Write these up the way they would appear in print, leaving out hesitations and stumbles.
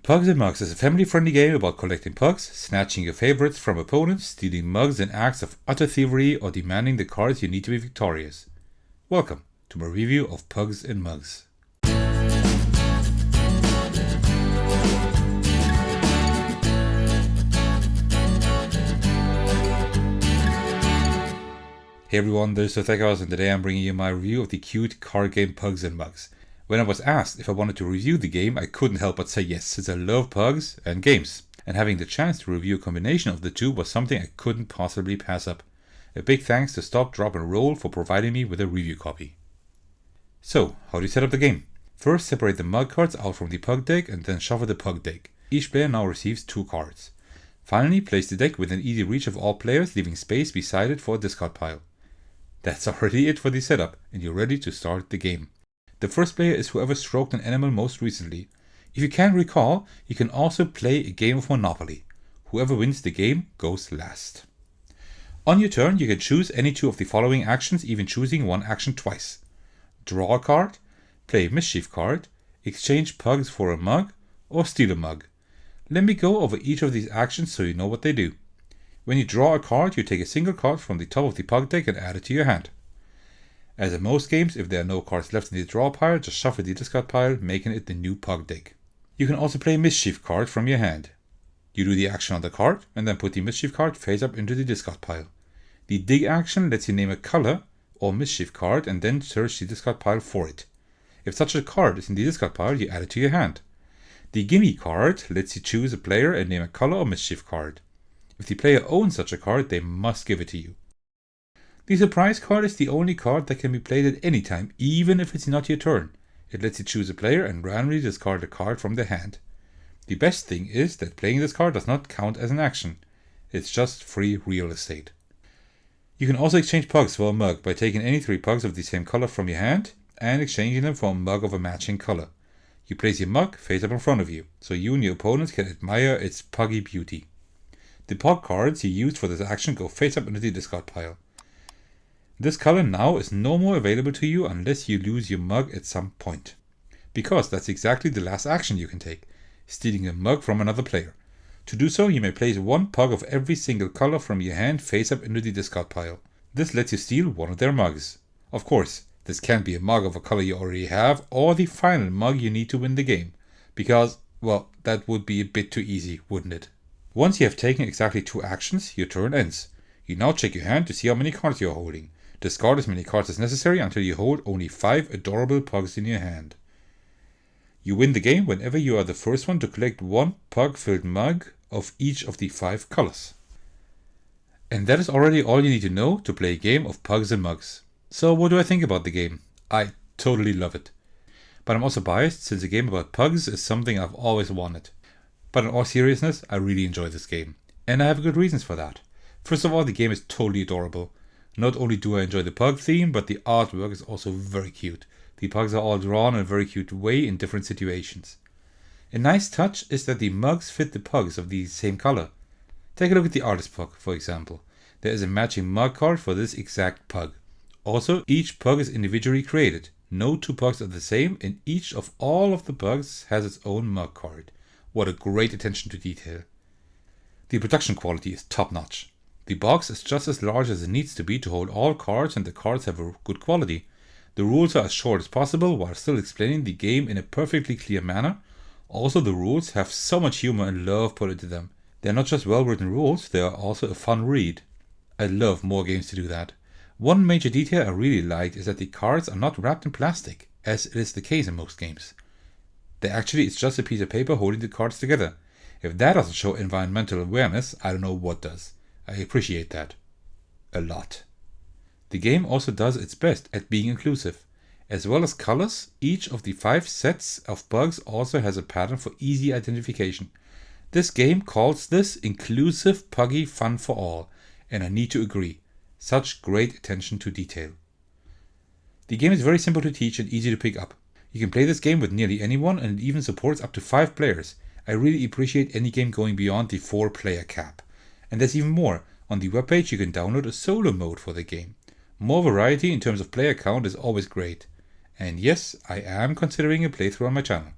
Pugs and Mugs is a family-friendly game about collecting pugs, snatching your favorites from opponents, stealing mugs in acts of utter thievery, or demanding the cards you need to be victorious. Welcome to my review of Pugs and Mugs. Hey everyone, this is Sothekos, and today I'm bringing you my review of the cute card game Pugs and Mugs. When I was asked if I wanted to review the game, I couldn't help but say yes, since I love pugs and games, and having the chance to review a combination of the two was something I couldn't possibly pass up. A big thanks to Stop, Drop and Roll for providing me with a review copy. So, how do you set up the game? First, separate the mug cards out from the pug deck and then shuffle the pug deck. Each player now receives 2 cards. Finally, place the deck within easy reach of all players, leaving space beside it for a discard pile. That's already it for the setup, and you're ready to start the game. The first player is whoever stroked an animal most recently. If you can't recall, you can also play a game of Monopoly. Whoever wins the game goes last. On your turn, you can choose any 2 of the following actions, even choosing one action twice. Draw a card, play a mischief card, exchange pugs for a mug, or steal a mug. Let me go over each of these actions so you know what they do. When you draw a card, you take a single card from the top of the pug deck and add it to your hand. As in most games, if there are no cards left in the draw pile, just shuffle the discard pile, making it the new pug deck. You can also play a mischief card from your hand. You do the action on the card, and then put the mischief card face up into the discard pile. The dig action lets you name a color or mischief card and then search the discard pile for it. If such a card is in the discard pile, you add it to your hand. The gimme card lets you choose a player and name a color or mischief card. If the player owns such a card, they must give it to you. The surprise card is the only card that can be played at any time, even if it's not your turn. It lets you choose a player and randomly discard a card from their hand. The best thing is that playing this card does not count as an action. It's just free real estate. You can also exchange pugs for a mug by taking any 3 pugs of the same color from your hand and exchanging them for a mug of a matching color. You place your mug face up in front of you, so you and your opponents can admire its puggy beauty. The pug cards you used for this action go face up into the discard pile. This color now is no more available to you unless you lose your mug at some point. Because that's exactly the last action you can take, stealing a mug from another player. To do so, you may place 1 pug of every single color from your hand face up into the discard pile. This lets you steal one of their mugs. Of course, this can't be a mug of a color you already have, or the final mug you need to win the game. Because, well, that would be a bit too easy, wouldn't it? Once you have taken exactly 2 actions, your turn ends. You now check your hand to see how many cards you are holding. Discard as many cards as necessary until you hold only 5 adorable pugs in your hand. You win the game whenever you are the first one to collect 1 pug-filled mug of each of the 5 colors. And that is already all you need to know to play a game of Pugs and Mugs. So what do I think about the game? I totally love it. But I'm also biased, since a game about pugs is something I've always wanted. But in all seriousness, I really enjoy this game. And I have good reasons for that. First of all, the game is totally adorable. Not only do I enjoy the pug theme, but the artwork is also very cute. The pugs are all drawn in a very cute way in different situations. A nice touch is that the mugs fit the pugs of the same color. Take a look at the artist pug, for example. There is a matching mug card for this exact pug. Also, each pug is individually created. No 2 pugs are the same, and each of all of the pugs has its own mug card. What a great attention to detail. The production quality is top notch. The box is just as large as it needs to be to hold all cards, and the cards have a good quality. The rules are as short as possible while still explaining the game in a perfectly clear manner. Also, the rules have so much humor and love put into them. They're not just well-written rules, they are also a fun read. I love more games to do that. One major detail I really liked is that the cards are not wrapped in plastic, as it is the case in most games. It's just a piece of paper holding the cards together. If that doesn't show environmental awareness, I don't know what does. I appreciate that. A lot. The game also does its best at being inclusive. As well as colors, each of the 5 sets of pugs also has a pattern for easy identification. This game calls this inclusive puggy fun for all, and I need to agree. Such great attention to detail. The game is very simple to teach and easy to pick up. You can play this game with nearly anyone, and it even supports up to 5 players. I really appreciate any game going beyond the 4-player cap. And there's even more. On the webpage you can download a solo mode for the game. More variety in terms of player count is always great. And yes, I am considering a playthrough on my channel.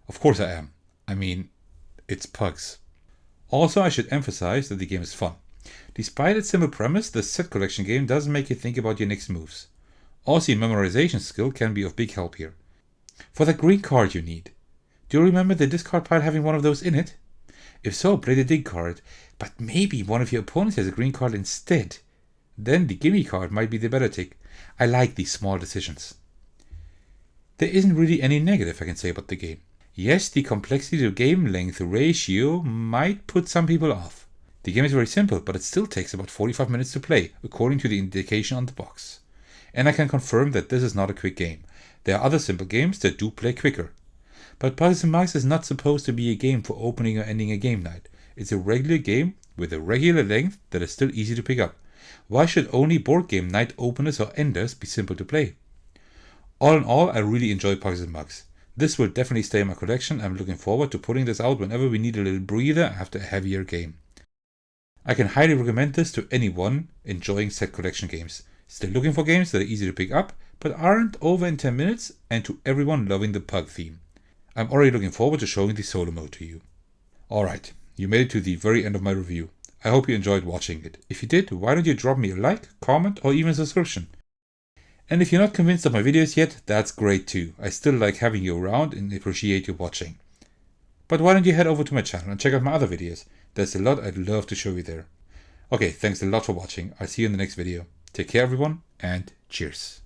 Of course I am. I mean, it's pugs. Also, I should emphasize that the game is fun. Despite its simple premise, the set collection game does make you think about your next moves. Also, your memorization skill can be of big help here. For the green card you need. Do you remember the discard pile having one of those in it? If so, play the dig card, but maybe one of your opponents has a green card instead. Then the gimme card might be the better tick. I like these small decisions. There isn't really any negative I can say about the game. Yes, the complexity to game length ratio might put some people off. The game is very simple, but it still takes about 45 minutes to play, according to the indication on the box. And I can confirm that this is not a quick game. There are other simple games that do play quicker. But Puzzles and Mugs is not supposed to be a game for opening or ending a game night. It's a regular game with a regular length that is still easy to pick up. Why should only board game night openers or enders be simple to play? All in all, I really enjoy Puzzles and Mugs. This will definitely stay in my collection. I'm looking forward to putting this out whenever we need a little breather after a heavier game. I can highly recommend this to anyone enjoying set collection games, still looking for games that are easy to pick up but aren't over in 10 minutes, and to everyone loving the pug theme. I'm already looking forward to showing the solo mode to you. Alright, you made it to the very end of my review. I hope you enjoyed watching it. If you did, why don't you drop me a like, comment or even a subscription? And if you're not convinced of my videos yet, that's great too. I still like having you around and appreciate you watching. But why don't you head over to my channel and check out my other videos? There's a lot I'd love to show you there. Okay, thanks a lot for watching. I'll see you in the next video. Take care everyone, and cheers.